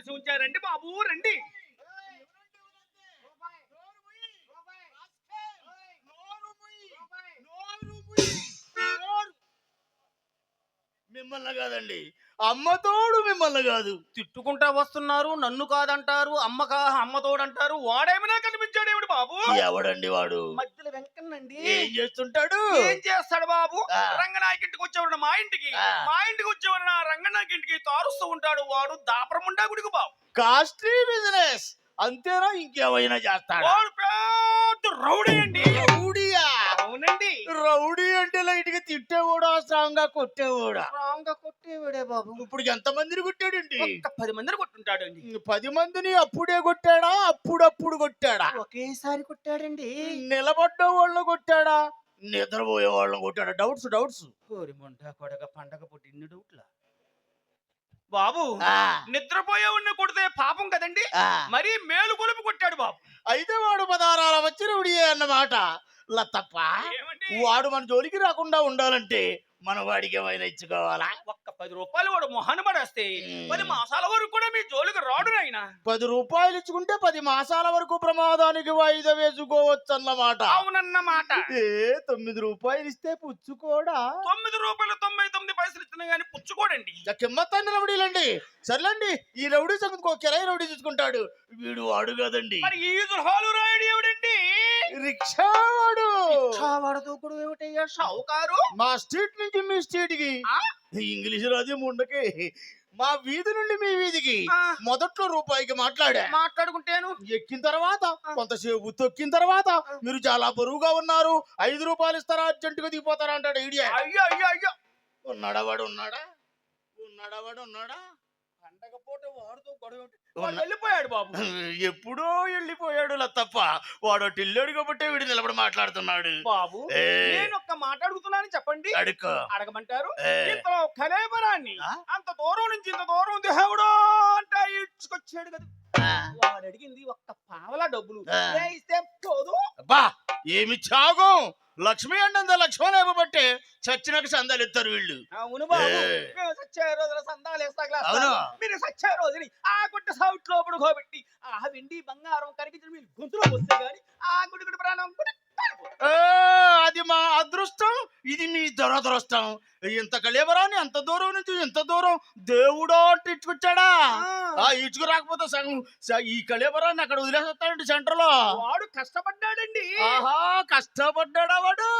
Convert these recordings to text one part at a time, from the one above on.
కలిసి ఉంచారండి బాబు, రండి. మిమ్మల్ని కాదండి, అమ్మతోడు మిమ్మల్ని కాదు. తిట్టుకుంటా వస్తున్నారు, నన్ను కాదంటారు, అమ్మతోడంటారు. వాడేమైనా కనిపించాడేమిటి బాబు? ఎవడండి వాడు? మధ్యలో వెంకన్నండి. ఏం చేస్తుంటాడు? ఏం చేస్తాడు బాబు? ఆ. రంగనాయకి ఇంటికి వచ్చేవాడు మా ఇంటికి, ఆ. మా ఇంటికి వచ్చేవాడు నా రంగనాయకి ఇంటికి తారుస్తూ ఉంటాడు. వాడు దాపరముండా గుడికి బాబు. కాస్ట్లీ బిజినెస్ అంతేనా, ఇంకేమైనా చేస్తాడా? వాడు పెద్ద రౌడీ అండి. రౌడీయా? అవునండి. రౌడీ అంటే లైట్ గా తిట్టేవాడా, స్ట్రాంగ్ గా కొట్టేవాడా? స్ట్రాంగ్ గా కొట్టేవాడే బాబు. ఇప్పుడు ఎంత మందిని కొట్టాడండి? ఒక్క 10 మందిని కొట్టుంటాడు అండి. 10 మందిని అప్పుడే కొట్టాడా, అప్పుడప్పుడు కొట్టాడా? ఒకేసారి కొట్టాడండి. నిలబడ్డ వాళ్ళని కొట్టాడా, నిద్రపోయే వాళ్ళని కొట్టాడా? Doubts doubts. కోరి ముంటా కొడక పండగ పుట్టి ఇన్ని డౌట్ల బాబు. ఆ, నిద్రపోయే ఉన్న కొడితే పాపం కదండి, ఆ. మరి మేలు కొలుపు కొట్టాడు బాబు. అయితే వాడు పదారాల వచ్చినవిడియే అన్నమాట. లతప్ప, ఏమండి? వాడు మన జోలికి రాకుండా ఉండాలంటే మన వాడికి ఏమైనా ఇచ్చుకోవాలా? ఒక్క 10 రూపాయలు వాడు మొహాన్ని పడేస్తే 10 మాసాల వరకు కూడా మీ జోలికి రాడు నాయన. 10 రూపాయలు ఇచ్చుకుంటే 10 మాసాల వరకు ప్రమాదానికి వాయిదా వేసుకోవచ్చు అన్నమాట. అవునన్నమాట. 9 రూపాయలు ఇస్తే పుచ్చుకోడా? 9 రూపాయలు 99 పైసలు ఇస్తున్నా గానీ పుచ్చుకోడండి. కిమ్మత్తండి రౌడీలండి. సరేలేండి, ఈ రౌడీ సంగతి కిరాయి రౌడీ చూసుకుంటాడు. వీడు వాడు కాదండి, మరి ఈ హాలు రాయుడు ఎవడండి? రిక్షా వాడు. వాడుతూ కూడా ఏమిటయ్యా షావుకారు? మా స్ట్రీట్ నుంచి మీ స్ట్రీట్ కి, ఆ? ఇంగ్లీష్ రాజు ముండకి, మా వీధి నుండి మీ వీధికి ఆ. మొదట్లో రూపాయికి మాట్లాడా. మాట్లాడుకుంటేను ఎక్కిన తర్వాత కొంతసేపు తొక్కిన తర్వాత మీరు చాలా బరువుగా ఉన్నారు, 5 రూపాయలు ఇస్తారా, అర్జెంటుగా దిగిపోతారా అంటాడు. ఐడియా అయ్యో అయ్యో అయ్యో. ఉన్నాడా వాడు? ఉన్నాడా? వాడు ఉన్నాడా? పండగ పూట వాడుతూ గొడవ ఏమిటి? వాడు వెళ్ళిపోయాడు బాబు. ఎప్పుడో వెళ్ళిపోయాడు తప్ప, వాడు టిల్లాడు కాబట్టి వీడు నిలబడి మాట్లాడుతున్నాడు. బాబు ఏ. నేను ఒక్క మాట అడుగుతున్నాను, చెప్పండి. అడుక్కో. అడగమంటారు? ఏ. ఇంతలో కలేబరాన్ని ఆ? అంత దూరం నుంచి ఇంత దూరం దేవుడో అంటే ఇడ్చుకొచ్చాడు కదా. ఆ. వాడు అడిగింది ఒక్క పావలా డబ్బులు. ఆ. ఏ ఇస్తే పోదు. అబ్బా, ఏమి త్యాగం! లక్ష్మి అండంత లక్ష్మణ ఇవ్వబట్టే చచ్చినట్టు సందాలు ఎత్తారు వీళ్ళు. అవును బాబు, ఏ. మేము సచ్చే రోజుల సందాలు వేస్తా అవును. మీరు సచ్చే రోజుని ఆ గుడ్డ సౌట్ లో పడుకోబెట్టి ఆ వెండి బంగారం కరిగించిన మీరు గొంతులో వస్తే గాని ఆ గుడి ప్రాణం కూడా ఏ, అది మా అదృష్టం, ఇది మీ దురదృష్టం. ఇంత కళేబరాన్ని అంత దూరం నుంచి ఇంత దూరం దేవుడో అంటే ఇచ్చుకొచ్చాడా? ఆ ఇచ్చుకు రాకపోతే సగం ఈ కళేబరాన్ని అక్కడ వదిలేస్తాడండి సెంటర్ లో. వాడు కష్టపడ్డాడండి. ఆహా, కష్టపడ్డాడా వాడు?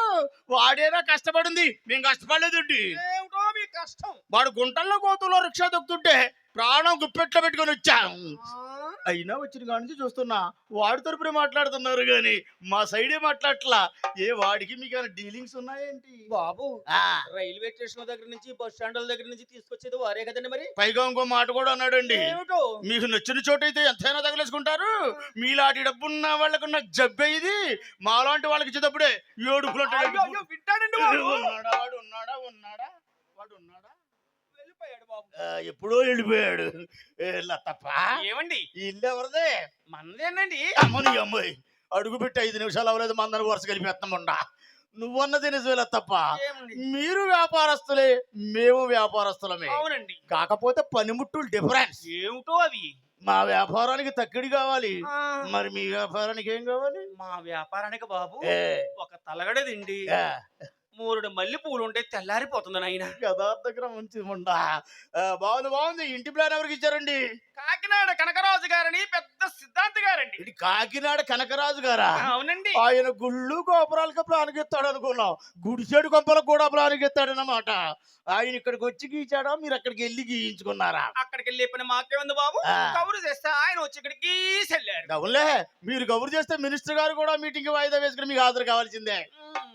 వాడేనా కష్టపడింది, మేము కష్టపడలేదండి. ఏమిటో మీ కష్టం. వాడు గుంటల్లో కోతుల్లో రిక్షా దొక్కుతుంటే ప్రాణం గుప్పెట్లో పెట్టుకొని వచ్చాం. అయినా వచ్చిన కాడి నుంచి చూస్తున్నా వాడి తరపునే మాట్లాడుతున్నారు గాని మా సైడే మాట్లాడట్లా. ఏ వాడికి మీకు డీలింగ్స్ ఉన్నాయేంటి? బాబు ఆ, రైల్వే స్టేషన్ దగ్గర నుంచి బస్ స్టాండ్ దగ్గర నుంచి తీసుకొచ్చేది వారే కదండి మరి. పైగా ఇంకో మాట కూడా అన్నాడండి. ఏమిటో? మీకు నచ్చిన చోటు అయితే ఎంతైనా తగిలేసుకుంటారు, మీలాంటి డబ్బున్న వాళ్ళకున్న జబ్బే ఇది, మాలాంటి వాళ్ళకి ఇచ్చేటప్పుడే ఏడుపులు అయ్యో, అయ్యో, వింటాడండి బాబు. ఉన్నాడా వాడు? ఉన్నాడా వాడు? ఉన్నాడా? వెళ్ళిపోయాడు బాబు. ఎప్పుడో వెళ్ళిపోయాడు. తప్ప ఏమండి? ఈ ఇల్లు ఎవరిదే? మనదేనండి. అమ్మని అమ్మాయి అడుగు పెట్టి 5 నిమిషాలు అవ్వలేదు, మందని వరుస కలిపేస్తాముండా. నువ్వన్నది నిజమేలా తప్ప, ఏమండి? మీరు వ్యాపారస్తులే, మేము వ్యాపారస్తులమే. అవునండి. కాకపోతే పనిముట్టులు డిఫరెన్స్. ఏమిటో అవి? మా వ్యాపారానికి తక్కిడి కావాలి, ఆ, మరి మీ వ్యాపారానికి ఏం కావాలి? మా వ్యాపారానికి బాబు ఏ, ఒక తలగడ తిండి, ఏ, 3 మల్లె పూలు ఉంటే తెల్లారిపోతుంది నాయన. యథార్థంగా మంచిది ఉండా. బాగుంది. ఇంటి ప్లాన్ ఎవరికి ఇచ్చారండి? కాకినాడ కనకరాజు గారని పెద్ద సిద్ధాంతి గారండి. ఇది కాకినాడ కనకరాజు గారా? అవునండి. ఆయన గుళ్ళు గోపురాలకి ప్లాన్కి ఇస్తాడు అనుకున్నాం, గుడిసేడు కొంపలకు కూడా ప్లాన్కి ఇస్తాడన్నమాట. ఆయన ఇక్కడికి వచ్చి గీచాడా, మీరు అక్కడికి వెళ్ళి గీయించుకున్నారా? అక్కడికి వెళ్ళే పని మాకే ఉంది బాబు. ఆ. కబురు చేస్తే ఆయన వచ్చి ఇక్కడికి వెళ్ళారు. అవునులే, మీరు కబురు చేస్తే మినిస్టర్ గారు కూడా మీటింగ్ వాయిదా వేసుకుని మీకు హాజరు కావాల్సిందే.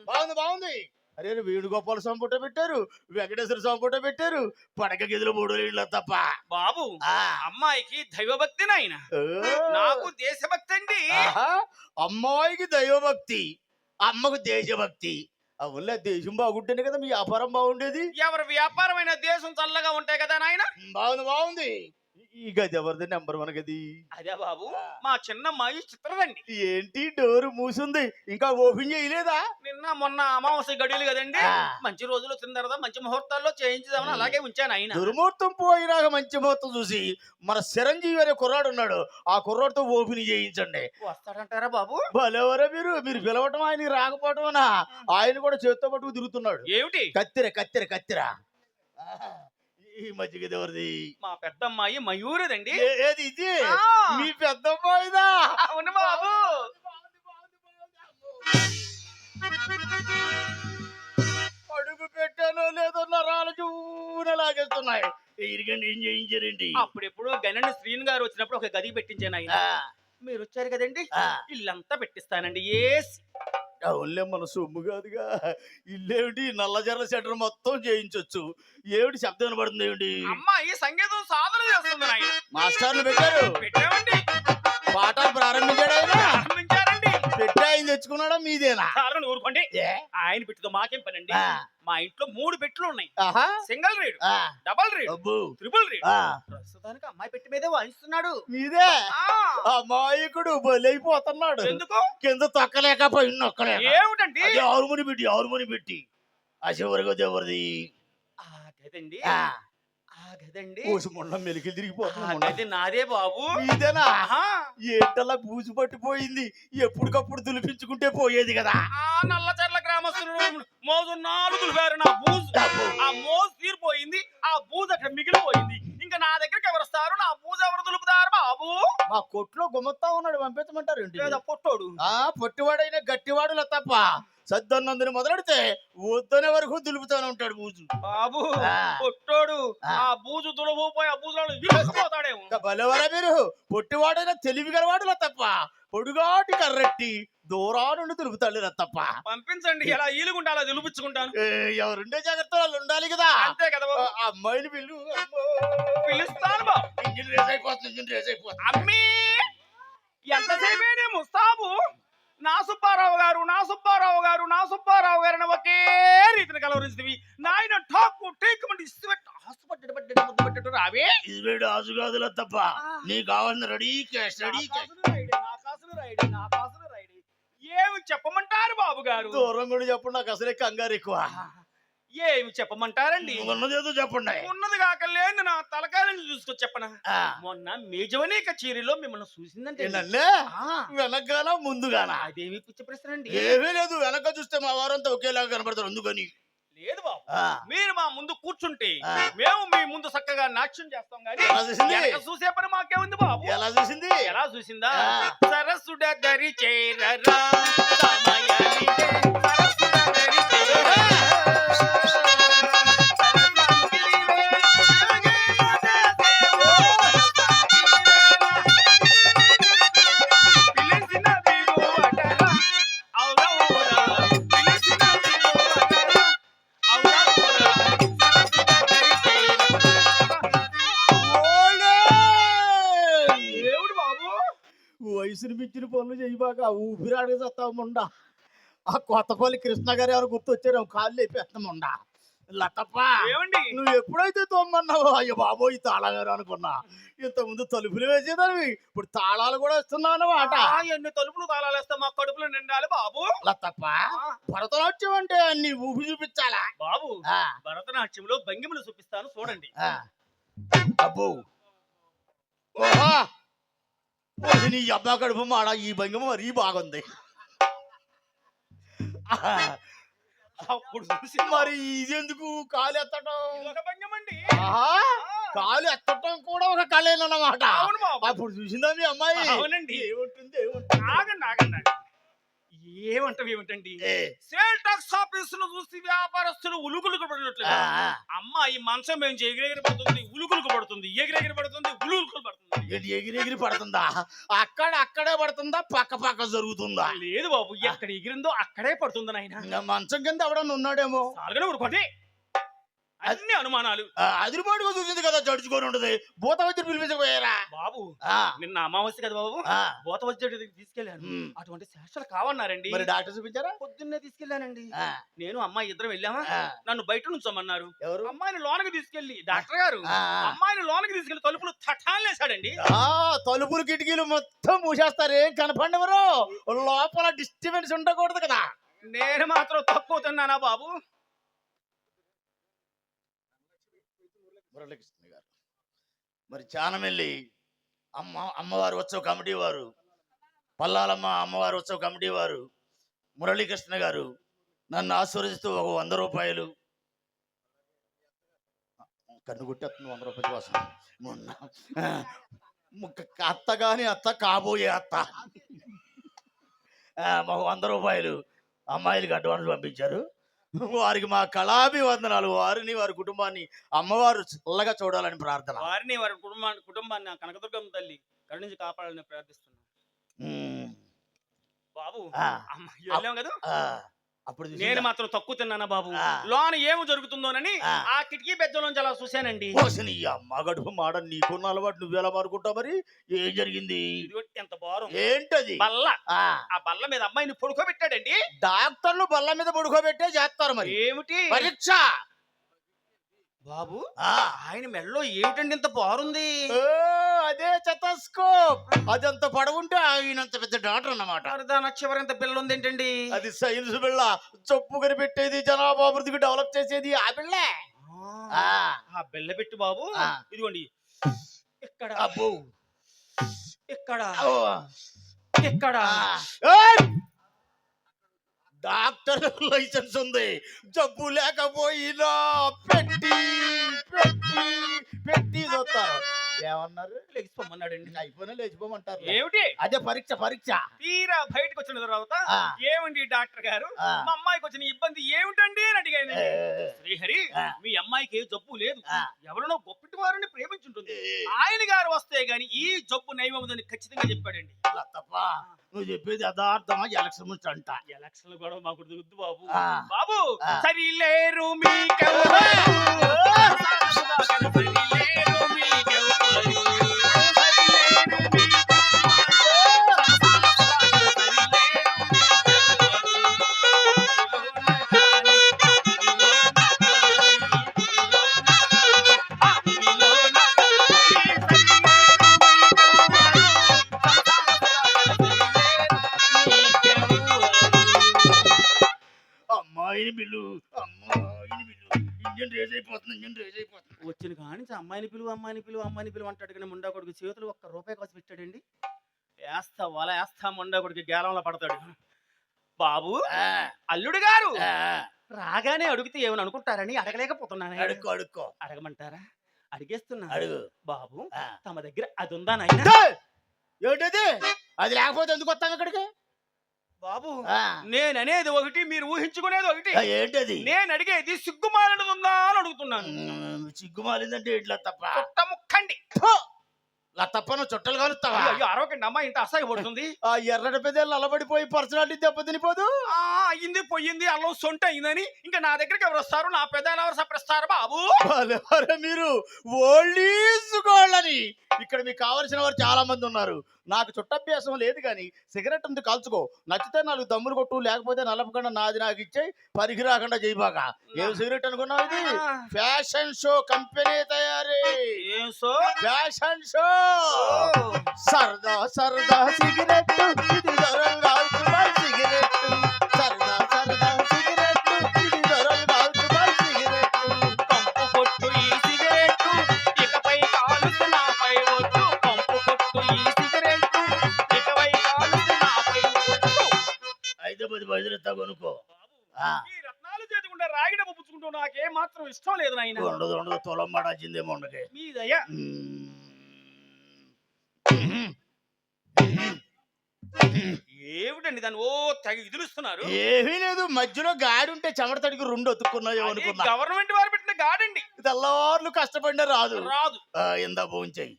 బాగుంది. అరే, వేణుగోపాల స్వామి ఫోటో పెట్టారు, వెంకటేశ్వర స్వామి ఫోటో పెట్టారు, పడక గదిలో 3 ఇళ్ళ తప్ప. బాబు ఆ. అమ్మాయికి దైవభక్తి నాయన, నాకు దేశభక్తి అండి. ఆహా, అమ్మాయికి దైవభక్తి, అమ్మకు దేశభక్తి. అవునులే, దేశం బాగుంటేనే కదా మీ వ్యాపారం బాగుండేది. ఎవరి వ్యాపారమైన దేశం చల్లగా ఉంటాయి కదా నాయన. బాగుంది. ఈ గది ఎవరిది నెంబర్ 1 గది? అదే బాబు మా చిన్నమ్మాయి చిత్రదండి. ఏంటి డోరు మూసుంది ఇంకా ఓపెన్ చేయలేదా? నిన్న మొన్న అమావాస్య గడియలు కదండి, ఆ. మంచి రోజులు వచ్చిన తర్వాత మంచి ముహూర్తాల్లో చేయించుదామని అలాగే ఉంచాను ఆయన. దుర్ముహూర్తం పోయినాక మంచి ముహూర్తం చూసి మన చిరంజీవి అనే కుర్రాడు ఉన్నాడు, ఆ కుర్రాడితో ఓపెన్ చేయించండి. వస్తాడంటారా బాబు? భలేవరా మీరు పిలవటం ఆయనకి రాకపోవటమనా? ఆయన కూడా చేత్తో పట్టుకు తిరుగుతున్నాడు. ఏమిటి? కత్తిర ఈ మధ్యగ ఎవరిది? మా పెద్దమ్మాయి మయూరిదండి. ఏది ఇది? ఆ. మీ పెద్దమ్మాయిదా? అవును బాబు. అడుగు పెట్టానో లేదో నరాలు చూన లాగేస్తున్నాయి. ఇరిగండి ఏం చేయించారండి? అప్పుడెప్పుడు గనండి శ్రీను గారు వచ్చినప్పుడు ఒక గది పెట్టించాను ఆయన. మీరు వచ్చారు కదండి, ఇల్లంతా పెట్టిస్తానండి. అవునులే, మన సొమ్ము కాదుగా. ఇల్లేమిటి నల్లజర్ల సెంటర్ మొత్తం చేయించొచ్చు. ఏమిటి శబ్దం వినపడుతుంది? ఏమిటి? అమ్మాయి సంగీతం సాధన చేస్తుంది ఆయన. మాస్టర్లు పెట్టారు, పెట్టామండి. పాఠాలు ప్రారంభించాడు ఆయన. ప్రారంభించారండి. పెట్టి ఆయన తెచ్చుకున్నాడా మీదేనా? చాలని ఊరుకోండి, ఆయన పెట్టుతో మాకేం పనండి. మా ఇంట్లో 3 పెట్లు ఉన్నాయి. ఆహా, single read, double read, triple read. ప్రస్తుతానికి అమ్మాయి పెట్టి మీదే వాయిస్తున్నాడు. మీదే? ఆ. అమాయకుడు బలైపోతున్నాడు. ఎందుకు? కింద తొక్కలేక పైన నొక్కలేక. ఏమిటండి? ఆరుమని పెట్టి ఆ చివరికి ఎవరిది? ఆ గదండి, ఆ, ఆ గదండి, కోసి మొండ మెలికి ఆ తిరిగిపోతున్నా. గది నాదే బాబు. మీదేనా? ఆహా. ఏంటలా బూజు పట్టిపోయింది? ఎప్పటికప్పుడు దులిపించుకుంటే పోయేది కదా. ఆ నల్లచర్ల గ్రామస్తులు మోజు 4 దులిపారు నా బూజు. ఆ మోజు తీరిపోయింది, ఆ బూజు అక్కడ మిగిలిపోయింది. ఇంకా నా దగ్గరికి ఎవరు వస్తారు? నా బూజు ఎవరు దులుపుతారు బాబు? మా కొట్లో గుమ్మత్తా ఉన్నాడు, పంపించమంటారు ఏంటి? లేదా పొట్టోడు. పొట్టివాడైనా గట్టివాడులా తప్ప సద్దన్నందుని మొదలెడితే వద్దనే వరకు దులుపుతానే ఉంటాడు బూజు. బాబు ఆ. పొట్టోడు ఆ. ఆ బూజు దులబోపోయి ఆ బూజులో ఇరుక్కుపోతాడేమో. బలవరా మీరు? పొట్టివాడైనా తెలివి గలవాడులా తప్ప పొడుగాటి కర్రెట్టి దూరా నుండి దులుపుతాడు తప్ప. పంపించండి, ఎలా ఈలుగుంటే అలా దులిపించుకుంటాను. ఎవరుండే జాగ్రత్త వాళ్ళు ఉండాలి కదా. అంతే కదా బాబు. ఆ అమ్మాయిని పిల్లు. పిలుస్తాను బాబు. ఇంజిన్ రేస్ అయిపోతుంది. అమ్మీ ఎంతసేపే ముస్తాబు నా సుబ్బారావు గారు అని ఒకే రీతిని కలవరిస్తుంది. నాయన ఠాకు టేకమంటే హాస్పిటల్ రావే. ఇది వేడు ఆజు కాదులా తప్ప నీకు కావాల్సిన రెడీ క్యాష్. ఏమి చెప్పమంటారు బాబు గారు? దూరం కూడా చెప్పండి, నాకు అసలే కంగారు ఎక్కువ. ఏమి చెప్పమంటారండి? ఉన్నదేదో చెప్పండి. ఉన్నది కాక లేని నా తలకాయలను చూసుకొని చెప్పనా? ఆ, మొన్న మేజవని కచేరీలో మిమ్మల్ని చూసిందంటే. ఏంటంటే వెనకాల ముందుగానా? అదేమి పిచ్చి ప్రశ్న అండి. ఏమీ లేదు, వెనక చూస్తే మా వారంతా ఒకేలాగా కనబడతారు. అందుకని లేదు బాబు, ఆ, మీరు మా ముందు కూర్చుంటే ఆ. మేము మీ ముందు చక్కగా నాట్యం చేస్తాం గానీ ఎలా చూసింది? వెనక చూసే పని మాకేముంది బాబు? ఎలా చూసింది? ఎలా చూసిందా? ఆ. సరస్సుడ దరి చేరరా సమయానిదే, సరస్సుడ దరి చేరరా. పిలిచిన దిగువటరా, ఔరౌరా, పిలిచిన దిగువటరా, ఔరౌరా, సరస్సుడ దరి చేరరా. ఓలే! దేవుడు బాబు. వయసుని మించిన పనులు చేయబాక ఊపిరాడికి చస్తాముండా. ఆ కొత్తపల్లి కృష్ణ గారు ఎవరు గుర్తొచ్చారు, కాళ్ళు లేపేస్తాముండా. లతప్ప, ఏమండి? నువ్వు ఎప్పుడైతే తోమన్నావో అయ్యో బాబోయ్ తాళం గారు అనుకున్నా. ఇంతకుముందు తలుపులు వేసేదానివి, ఇప్పుడు తాళాలు కూడా ఇస్తున్నావు అన్నమాట. ఎన్ని తలుపులు తాళాలు వేస్తా మా కడుపులో నిండాలి బాబు. లతప్ప, భరతనాట్యం అంటే అన్ని ఊపి చూపించాలా బాబు ఆ, భరతనాట్యంలో భంగిమలు చూపిస్తాను చూడండి. ఆ. అబ్బో, ఓహా, ఓసి నీ అబ్బా కడుపు మాడ, ఈ భంగిమ మరీ బాగుంది. అప్పుడు చూసి మరి ఇదెందుకు కాలు ఎత్తడం? ఇదొక భంగిమండి. ఆహా, కాలు ఎత్తటం కూడా ఒక కళేనన్నమాట. అవును బాబు. అప్పుడు చూసిందా మీ అమ్మాయి? అవునండి. ఏముంటుంది? ఆగండి ఆగండి. ఏమంటవి ఏ, సేల్ టాక్స్ ఆఫీస్ ను చూసి వ్యాపారస్తులు ఉలుకులకు పడినట్లు ఆ, ఆ. అమ్మాయి మంచం మేము ఎగిరెగిరి పడుతుంది, ఉలుకులకు పడుతుంది, ఎగిరెగిరి పడుతుంది, ఉలుకులు పడుతుంది. ఏంటి ఎగిరి పడుతుందా? అక్కడే పడుతుందా, పక్క జరుగుతుందా? లేదు బాబు, ఎక్కడ ఎగిరిందో అక్కడే పడుతుంది నాయన. ఇంకా మంచం కింద ఎవడన్నా ఉన్నాడేమో. సాలుగానే ఊరుకోండి. అన్ని అనుమానాలు. అదిరిపాటుగా చూసింది కదా, జడ్జికొని ఉండదు. భూత వచ్చి పిలిపించకపోయారా? బాబు ఆ, నిన్న అమావాస్య కదా బాబు, ఆ, భూత వైద్యుడి దగ్గరికి తీసుకెళ్లాను. ఉమ్. అటువంటి శాస్త్రాలు కావన్నారండి. మరి డాక్టర్ చూపించారా? పొద్దున్నే తీసుకెళ్లానండి. ఆ, నేను అమ్మాయి ఇద్దరం వెళ్ళామా, ఆ. నన్ను బయట నుంచోమన్నారు. ఎవరు? అమ్మాయిని లోనకి తీసుకెళ్లి డాక్టర్ గారు ఆ, ఆ. అమ్మాయిని లోనకి తీసుకెళ్లి తలుపులు తటాలేసాడండి. తలుపులు కిటికీలు మొత్తం మూసేస్తారు, ఏం కనపడెవరు, లోపల డిస్టర్బెన్స్ ఉండకూడదు కదా. నేను మాత్రం తక్కువ తిన్నానా బాబు? మురళీకృష్ణ గారు మరి చానమెల్లి అమ్మవారు ఉత్సవ కమిటీ వారు, పల్లాలమ్మ అమ్మవారు ఉత్సవ కమిటీ వారు మురళీకృష్ణ గారు నన్ను ఆశీర్వదిస్తూ ఒక 100 రూపాయలు, కన్ను గుట్టేస్తుంది 100 రూపాయల కోసం, అత్త కాని అత్త కాబోయే అత్త మాకు 100 రూపాయలు అమ్మాయిలకి అడ్వాన్స్ పంపించారు. వారికి మా కళాభివందనాలు. వారిని వారి కుటుంబాన్ని అమ్మవారు చల్లగా చూడాలని ప్రార్థన. వారిని వారి కుటుంబాన్ని కనకదుర్గమ్మ తల్లి కరుణించి కాపాడాలని ప్రార్థిస్తున్నాను బాబు. ఆ, వెళ్ళాం కదా, అప్పుడు నేను మాత్రం తక్కువ తిన్నానా బాబు? ఆ. లోన ఏమి జరుగుతుందోనని ఆ. ఆ కిటికీ బెజ్జలోంచి అలా చూశానండి. నీ అమ్మ గడుపు మాట, నీకున్న అలవాటు నువ్వెలా మారుకుంటావు? మరి ఏం జరిగింది? ఇదిగో ఎంత భారం, ఏంటది? బల్ల. ఆ, ఆ బల్ల మీద అమ్మాయిని పడుకోబెట్టాడండి. డాక్టర్లు బల్ల మీద పడుకోబెట్టే చేస్తారు. మరి ఏమిటి పరీక్ష బాబు? ఆ, ఆయన మెడలో ఏమిటండి ఇంత బారుంది? అదే చెతస్కోప్. అదంత పడవుంటే ఆయనంత పెద్ద డాక్టర్ అన్నమాట. దాని చివరి ఎంత పిల్ల ఉంది ఏంటండి? అది సైన్స్ బిళ్ళ, జబ్బు కనిపెట్టేది, జనాభా అభివృద్ధికి డెవలప్ చేసేది ఆ బిళ్ళే. ఆ బిళ్ళ పెట్టి బాబు, ఆ. ఇదిగోండి ఇక్కడ, అబ్బో, ఇక్కడ, ఓ. ఇక్కడ. ఏయ్! డాక్టర్ లైసెన్స్ ఉంది, జబ్బు లేకపోయినా పెట్టి పెట్టి పెట్టి చూస్తారు. ఏమన్నారు? లేచిపోమన్నాడండి. అయిపోయినా లేచిపోమంటారు. ఏమిటి? అదే పరీక్ష పరీక్ష. తీరా బయటకు వచ్చిన తర్వాత ఆ. ఏమండి డాక్టర్ గారు, ఆ. మా అమ్మాయికి వచ్చిన ఇబ్బంది ఏమిటండి అని అడిగాను. శ్రీహరి, ఆ. మీ అమ్మాయికి ఏ జబ్బు లేదు, ఆ. ఎవరినో గొప్పటి వారిని ప్రేమించుంటుంది, ఆయన గారు వస్తే గాని ఈ జబ్బు నయమవుదని ఖచ్చితంగా చెప్పాడండి. తప్ప నువ్వు చెప్పేది యథార్థమా? ఎలక్షన్ నుంచి అంట. ఎలక్షన్ కూడా మాకు వద్దు బాబు. ఆ. బాబు ఆ. సరిలేరు మీకెవరు, సరిలేరు మీకెవరు, అమ్మాయిని బిల్లు, అమ్మాయిని బిల్లు. ఇంజన్ రేజ్ అయిపోతుంది, ఇంజన్ రేజ్ అయిపోతుంది. వచ్చిన కాని అమ్మాయిని పిలువు, అమ్మాయిని పిలువు, అమ్మాయిని పిలువు అంటాడు కానీ ముండా కొడుకు చేతులు ₹1 కోసం పెట్టాడండి. వేస్తా ముండా కొడుకు గేలంలో పడతాడు. బాబు ఆ, అల్లుడు గారు ఆ, రాగానే అడిగితే ఏమని అనుకుంటారని అడగలేకపోతున్నాను. అడుక్కో అడుక్కో అడగమంటారా? అడిగేస్తున్నా. అడుగు. బాబు ఆ. తమ దగ్గర అది ఉందా నాయన? ఏమిటది? అది లేకపోతే ఎందుకు వస్తాం ఇక్కడికి? బాబు ఆ, నేననేది ఒకటి, మీరు ఊహించుకునేది ఒకటి. ఏంటది? నేను అడిగేది సిగ్గుమాలినది ఉందా అని అడుగుతున్నాను. సిగ్గుమాలిందంటే ఇట్లా తప్ప. చుట్ట ముక్కండి. ఇలా తప్పను చుట్టలు కలుస్తావా? అయ్యో అరవకండి, అమ్మాయి ఇంత అసహ్యపడుతుంది. ఆ ఎర్రటి పెద్దలు అలబడిపోయి పర్సనాలిటీ దెబ్బతినిపోదు. అయ్యింది పోయింది, అల్లం సొంట అయిందని ఇంకా నా దగ్గరికి ఎవరు వస్తారు? నా పెద్దలు ఎవరు సప్పిస్తారు బాబు? మీరు ఓల్డీస్ గోల్డని. ఇక్కడ మీకు కావలసిన వారు చాలా మంది ఉన్నారు. నాకు చుట్టభ్యాసం లేదు కానీ సిగరెట్ ఉంది, కాల్చుకో. నచ్చితే 4 దమ్ములు కొట్టు, లేకపోతే నలపకుండా నాది నాకు ఇచ్చేయి, పరికి రాకుండా చేయబాక. ఏం సిగరెట్ అనుకున్నావు? ఇది ఫ్యాషన్ షో కంపెనీ తయారీ. ఏం సో? Fashion show. సరదా సరదా సిగరెట్, ఇది దొరంగా సిగరెట్. సరదా సరదా సిగరెట్, ఇది దొరంగా సిగరెట్. పంపు కొట్టు ఈ సిగరెట్, ఇకపై కాలుసు నాపై వద్దు. పంపు కొట్టు ఈ సిగరెట్, ఇకపై కాలుసు నాపై వద్దు. 5-10 పైసలు ఇస్తా కొనుక్కో. ఈ రత్నాలు చేతుకుండా రాగి డబ్బు పుచ్చుకుంటూ నాకే మాత్రం ఇష్టం లేదు నాయన. ఉండదు ఉండదు, తొలం పడాల్సిందేమో ఉండకే. మీ దయ. ఏమిటండి దాన్ని ఓ తెగ ఇదులుస్తున్నారు? ఏమీ లేదు, మధ్యలో గాడి ఉంటే చెమట తడికి 2 ఒత్తుకున్నాయో అది అనుకున్నా. గవర్నమెంట్ వారు పెట్టిన గాడండి. తెల్లవార్లు కష్టపడినా రాదు. రాదు. ఇందా భోంచేయి.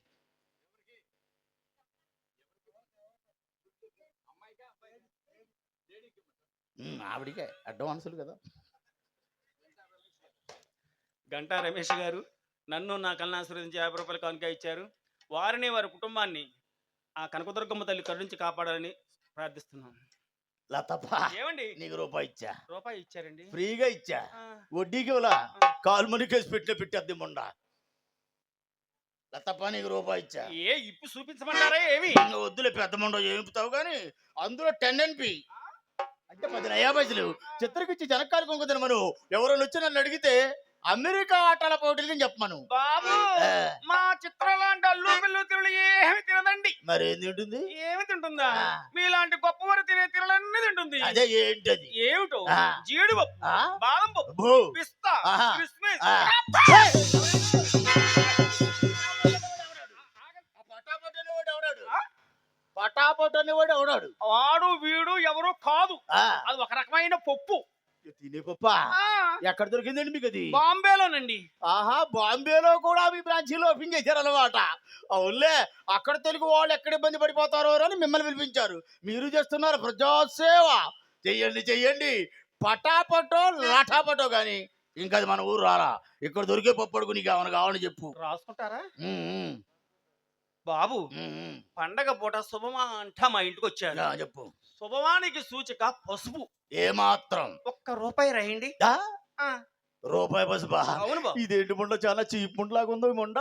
ఆవిడికే అడ్వాన్సులు కదా. గంటా రమేష్ గారు నన్ను నా కళ్ళను ఆశీర్వదించి 50 రూపాయలు కానుక ఇచ్చారు. వారిని వారి కుటుంబాన్ని ఆ కనకదుర్గమ్మ తల్లి కరుణించి కాపాడాలని ప్రార్థిస్తున్నాను. లతప్ప ఏమండి నీకు రూపాయి ఇచ్చా, రూపాయి ఇచ్చారండి. ఫ్రీగా ఇచ్చా, ఆ, వడ్డీకి ఇవ్వలా, కాలు మునికేసి పెట్టేద్ది మొండ. లతప్ప నీకు రూపాయి ఇచ్చా. ఏ ఇప్పు చూపించమంటారా ఏమి? ఇంకా వద్దులే పెద్ద మొండ ఏమిపుతావు కానీ అందులో 10 NP అంటే 10 నయా పైసలు చిత్రకిచ్చి జనకాలు కొంకుతాను. మనం ఎవరైనా వచ్చి నన్ను అడిగితే అమెరికా ఆటల పోటీలు చెప్పమను. బాబు ఆ, మా చిత్రాలాంటి అల్లు పిల్లు తిరులు ఏమి తినదండి. మరి ఏం తింటుంది? ఏమి తింటుందా? ఆ. మీలాంటి గొప్పవారు తినే తిరులన్నీ తింటుంది. అదే ఏంటది? ఏమిటో ఆ. జీడిపప్పు, ఆ? బాదం పప్పు, అబ్బో. పిస్తా, ఆహా. క్రిస్మస్. ఆ. పటాపట్ అనేవాడు ఎవడాడు? వాడు వీడు ఎవరు కాదు, ఆ, అది ఒక రకమైన పప్పు. తినే పప్ప ఆ, ఎక్కడ దొరికిందండి మీకు అది? బాంబేలోనండి. ఆహా, బాంబేలో కూడా మీ బ్రాంచీలో ఓపెన్ చేశారన్నమాట. అవునులే, అక్కడ తెలుగు వాళ్ళు ఎక్కడ ఇబ్బంది పడిపోతారో అని మిమ్మల్ని పిలిపించారు. మీరు చేస్తున్నారు ప్రజాసేవ. చెయ్యండి చెయ్యండి, పటాపటో లటాపటో కానీ ఇంకా అది మన ఊరు రారా. ఇక్కడ దొరికే పప్పు అడుగు, నీకు ఏమైనా కావాలని చెప్పు. రాసుకుంటారా ఉమ్, ఉమ్, బాబు? ఉమ్. పండగ పూట శుభమా అంటా మా ఇంటికి వచ్చారు. యా, చెప్పు. శుభమానికి సూచిక పసుపు. ఏమాత్రం? ₹1 రాయండి. దా? ఆ, రూపాయి పసుపా? అవును బాబు. ఇదేంటి ముండ, చాలా చీప్ ముండలాగా ఉందో ఈ ముండ.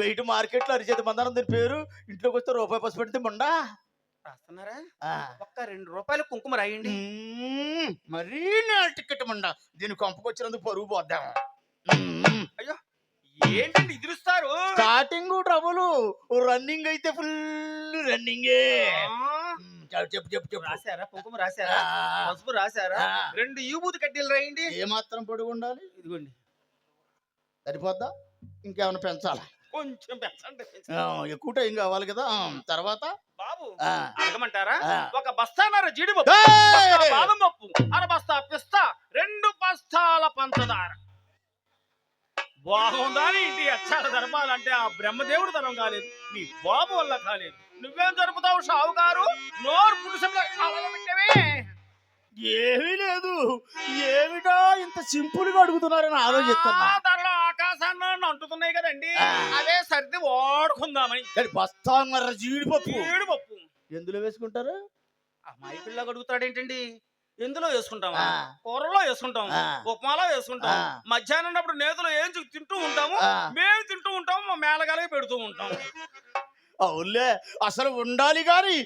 బయట మార్కెట్లో అరిచేతి మందరం దీని పేరు, ఇంట్లోకి వస్తే రూపాయి పసుపు పెడితే ముండ. రాస్తున్నారా? ఆ. ₹2 కుంకుమ రాయండి. మరీ నా టికెట్ ముండ, దీని కొంపకొచ్చినందుకు పరుగు పోద్దాం. అయ్యో, ఏంటండి ఇదిరుస్తారు? స్టార్టింగ్ ట్రబుల్, రన్నింగ్ అయితే ఫుల్ రన్నింగే. చెప్పు చెప్పు చెప్పు. రాశారా? కుంకుమ రాశారా? ఆ, పసుపు రాశారా? ఆ. 2 యూబూతి కడ్డీలు రాయండి. ఏమాత్రం పొడుగు ఉండాలి? ఇదిగోండి. సరిపోద్దా? ఇంకేమైనా పెంచాలా? కొంచెం పెంచండి. ఎక్కువ టైం కావాలి కదా. తర్వాత బాబు ఆ. అడగమంటారా? ఆ. 1 బస్తాన్నర జీడిపప్పు, ఏయ్! బస్తా బాదం పప్పు, 1/2 బస్తా పిస్తా, 2 బస్తాల పంచదార. బాగుందా? ఇంటి అచ్చాల జరపాలంటే ఆ బ్రహ్మదేవుడు తరం కాలేదు, నీ బాబు వల్ల కాలేదు. నువ్వేం జరుపుతావు షావుకారు? నోరు పురుషంలో అవలబెట్టవే. ఏమీ లేదు. ఏమిటో ఇంత సింపుల్ గా అడుగుతున్నారని ఆలోచిస్తున్నా. ధరలో ఆకాశాన్ని అంటుతున్నాయి కదండి, ఆ. అదే సర్ది వాడుకుందామని. బస్తాన్నర జీడిపప్పు జీడిపప్పు ఎందులో వేసుకుంటారు? అమ్మాయి పిల్లగా అడుగుతాడేంటండి? ఎందులో వేసుకుంటామా? ఆ. కూరలో వేసుకుంటాం, ఆ. ఉప్మాలో వేసుకుంటాం, ఆ. మధ్యాహ్నం అప్పుడు నేతలు ఏం తింటూ ఉంటాము, ఆ. మేము తింటూ ఉంటాము, మా మేళగాలకి పెడుతూ ఉంటాం. అవునులే, అసలు ఉండాలి గాని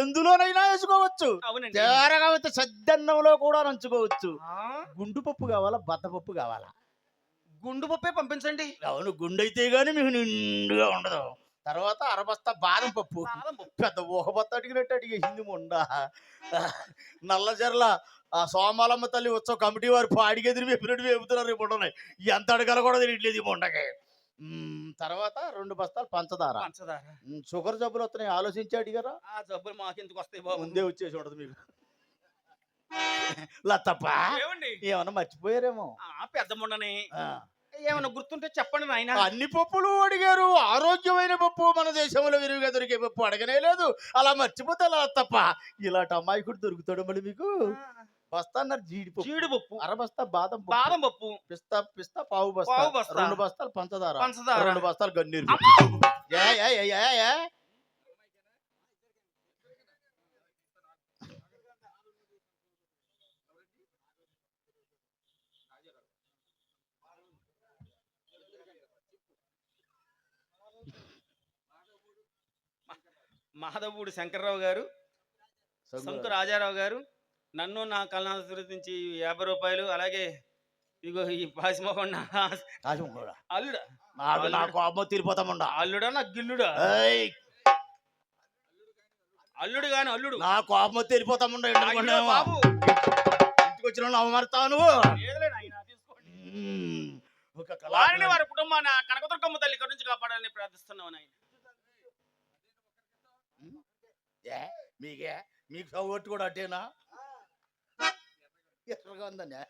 ఎందులోనైనా వేసుకోవచ్చు. అవునండి. తేరగా అయితే సద్దన్నంలో కూడా నంచుకోవచ్చు. ఆ, గుండు పప్పు కావాలా, బద్దపప్పు కావాలా? గుండు పప్పే పంపించండి. అవును, గుండైతే గాని మీకు నిండుగా ఉండదు. తర్వాత అరబస్తా బాదం పప్పు, బాదం పప్పు. పెద్ద ఊహబత్త అడిగినట్టు అడిగేసింది మొండ. నల్లజర్ల ఆ సోమాలమ్మ తల్లి ఉత్సవ కమిటీ వారు పాడిగెదిరి వేపినట్టు వేపుతున్నారు ఈ మొండని. ఎంత అడగాల కూడా తెలియట్లేదు ఈ మొండకి. తర్వాత 2 బస్తాలు పంచదార. పంచదార. షుగర్ జబ్బులు వస్తున్నాయి, ఆలోచించి అడిగారా? ఆ జబ్బులు మాకెందుకు వస్తాయి బాబు? ముందే వచ్చేసి ఉండదు మీకు. లతప్ప ఏమండి? ఏమన్నా మర్చిపోయారేమో. పెద్ద ముండని ఆ. ఏమన్నా గుర్తుంటే చెప్పండి నాయన. అన్ని పప్పులు అడిగారు. ఆరోగ్యమైన పప్పు, మన దేశంలో విరివిగా దొరికే పప్పు అడగనే లేదు. అలా మర్చిపోతే అలా తప్ప. ఇలాంటి అమ్మాయికుడు దొరుకుతాడు మళ్ళీ మీకు. బస్తాన్నర జీడిపప్పు, జీడిపప్పు, అరబస్తా బాదం పప్పు, బాదం పప్పు, పిస్తా పిస్తా పావు బస్తా, పావు బస్తా, 2 బస్తాలు పంచదార, పంచదార, 2 బస్తాలు గన్నీరు. అమ్మా! ఏ, ఏ, ఏ, ఏ, ఏ? మాధవూడి శంకర్రావు గారు, శంకు రాజారావు గారు నన్ను నా కళాభివృద్ధి 50 రూపాయలు, అలాగే ఇగో ఈ పాసిమోహన్ కూడా అల్లుడా, నాకు అమ్మ తీరిపోతామండా. అల్లుడా నా గిల్లుడా? ఏయ్, అల్లుడు గాని అల్లుడు. నా కోపం తీరిపోతామండా. అయ్యో బాబు, ఇంటికి వచ్చిన అవమానతాను. ఏదలే నాయనా, తీసుకోండి. ఒక వారిని వారి కుటుంబాన్ని ఆ కనకదుర్గమ్మ తల్లి ఇక్కడి నుంచి కాపాడాలని ప్రార్థిస్తున్నాం నాయన. మీకే మీకు సౌగొట్టు కూడా అట్టేనా? ఎక్కడగా ఉందనే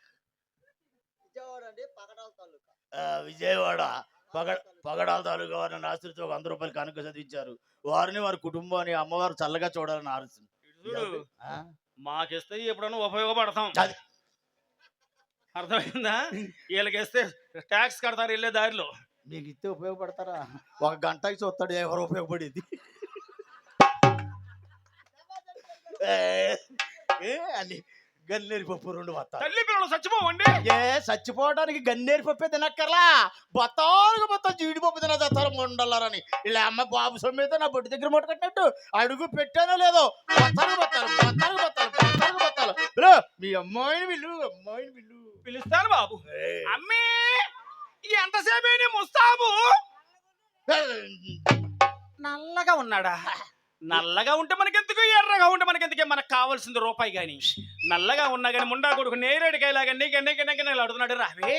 విజయవాడ అండి, పగడాల తాలూకా. విజయవాడ పగడాల తాలూకా వారిని ఆశ్రయితో 100 రూపాయలు కానుక చదివించారు. వారిని వారి కుటుంబాన్ని అమ్మవారు చల్లగా చూడాలని ఆశిస్తుంది. చూడు, మాకిస్తే ఎప్పుడన్నా ఉపయోగపడతాం. అర్థమైందా? వీళ్ళకేస్తే ట్యాక్స్ కడతారు వెళ్ళే దారిలో. మీకు ఇస్తే ఉపయోగపడతారా? ఒక గంటకి చూస్తాడు ఎవరు ఉపయోగపడేది. అని గన్నేరు పప్పు 2 బత్తాలు. తల్లి పిల్లలు చచ్చిపోవండి. చచ్చిపోవడానికి గన్నేరు పప్పే తినక్కర్లా, బత్తాలుగా మొత్తం జీడిపప్పు తినస్తారు ముండల్లారని. ఇలా అమ్మ బాబు సొమ్మితే నా బొడ్డు దగ్గర మూట కట్టినట్టు అడుగు పెట్టానో లేదో బత్తాలు బత్తాలు బత్తాలు బత్తాలు బత్తాలు బత్తాలు. మీ అమ్మాయిని విల్లు పిలుస్తాను బాబు. అమ్మే ఎంతసేపు ముస్తాబు నల్లగా ఉన్నాడా? నల్లగా ఉంటే మనకెందుకు, ఎర్రగా ఉంటే మనకెందుకే? మనకు కావాల్సింది రూపాయి. గాని నల్లగా ఉన్నా గాని ముండా కొడుకు నేరేడుకాయలాగా నీకెన్నికెన్నికెళ్ళి అడుగుతున్నాడు. రావే